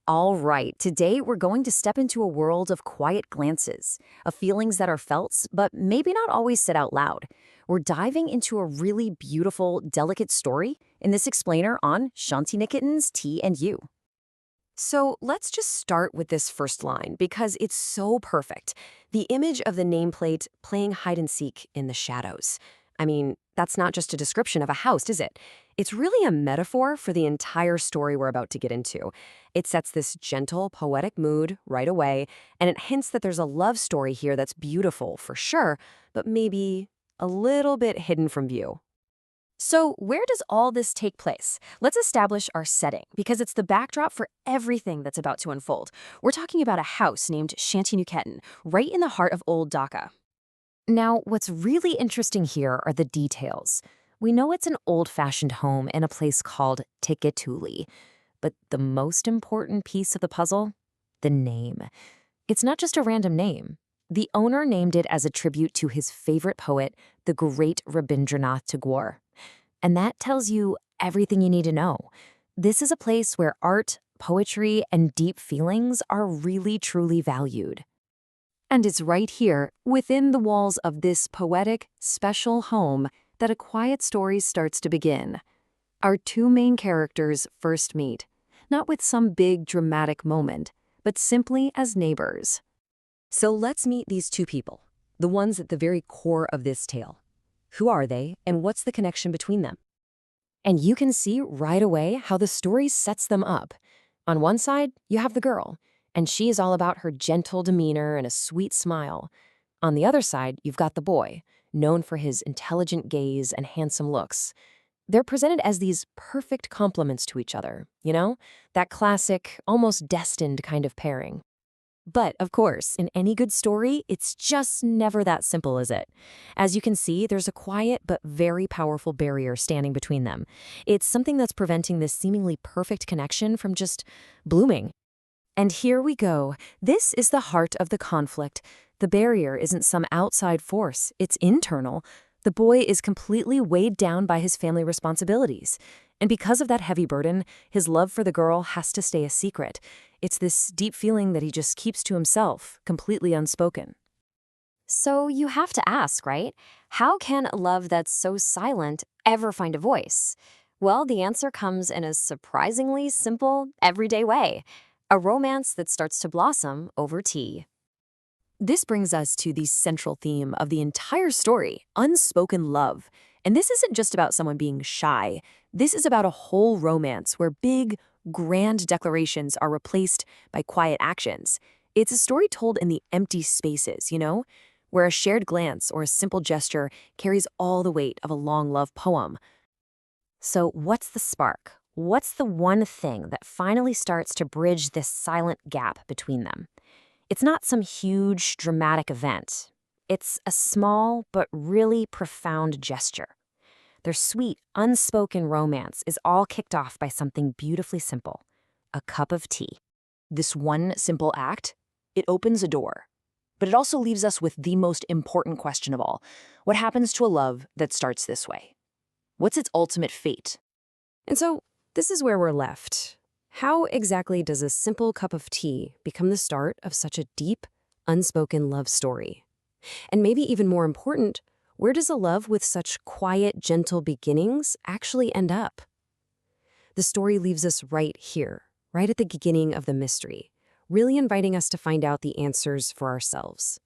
All right, today we're going to step into a world of quiet glances, of feelings that are felt, but maybe not always said out loud. We're diving into a really beautiful, delicate story in this explainer on Shanti Nikitin's T and U. So let's just start with this first line because it's so perfect. The image of the nameplate playing hide and seek in the shadows. I mean, that's not just a description of a house, is it? It's really a metaphor for the entire story we're about to get into. It sets this gentle, poetic mood right away, and it hints that there's a love story here that's beautiful for sure, but maybe a little bit hidden from view. So, where does all this take place? Let's establish our setting because it's the backdrop for everything that's about to unfold. We're talking about a house named Shantiniketan, right in the heart of Old Dhaka. Now, what's really interesting here are the details. We know it's an old-fashioned home in a place called Tiketuli, but the most important piece of the puzzle? The name. It's not just a random name. The owner named it as a tribute to his favorite poet, the great Rabindranath Tagore. And that tells you everything you need to know. This is a place where art, poetry, and deep feelings are really truly valued. And it's right here, within the walls of this poetic, special home, that a quiet story starts to begin. Our two main characters first meet, not with some big dramatic moment, but simply as neighbors. So let's meet these two people, the ones at the very core of this tale. Who are they, and what's the connection between them? And you can see right away how the story sets them up. On one side, you have the girl, and she is all about her gentle demeanor and a sweet smile. On the other side, you've got the boy, known for his intelligent gaze and handsome looks. They're presented as these perfect complements to each other, you know? That classic, almost destined kind of pairing. But, of course, in any good story, it's just never that simple, is it? As you can see, there's a quiet but very powerful barrier standing between them. It's something that's preventing this seemingly perfect connection from just blooming. And here we go. This is the heart of the conflict. The barrier isn't some outside force, it's internal. The boy is completely weighed down by his family responsibilities. And because of that heavy burden, his love for the girl has to stay a secret. It's this deep feeling that he just keeps to himself, completely unspoken. So you have to ask, right? How can a love that's so silent ever find a voice? Well, the answer comes in a surprisingly simple, everyday way. A romance that starts to blossom over tea. This brings us to the central theme of the entire story, unspoken love. And this isn't just about someone being shy. This is about a whole romance where big, grand declarations are replaced by quiet actions. It's a story told in the empty spaces, where a shared glance or a simple gesture carries all the weight of a long love poem. So what's the spark? What's the one thing that finally starts to bridge this silent gap between them? It's not some huge, dramatic event. It's a small but really profound gesture. Their sweet, unspoken romance is all kicked off by something beautifully simple: a cup of tea. This one simple act, it opens a door. But it also leaves us with the most important question of all. What happens to a love that starts this way? What's its ultimate fate? And so, this is where we're left. How exactly does a simple cup of tea become the start of such a deep, unspoken love story? And maybe even more important, where does a love with such quiet, gentle beginnings actually end up? The story leaves us right here, right at the beginning of the mystery, really inviting us to find out the answers for ourselves.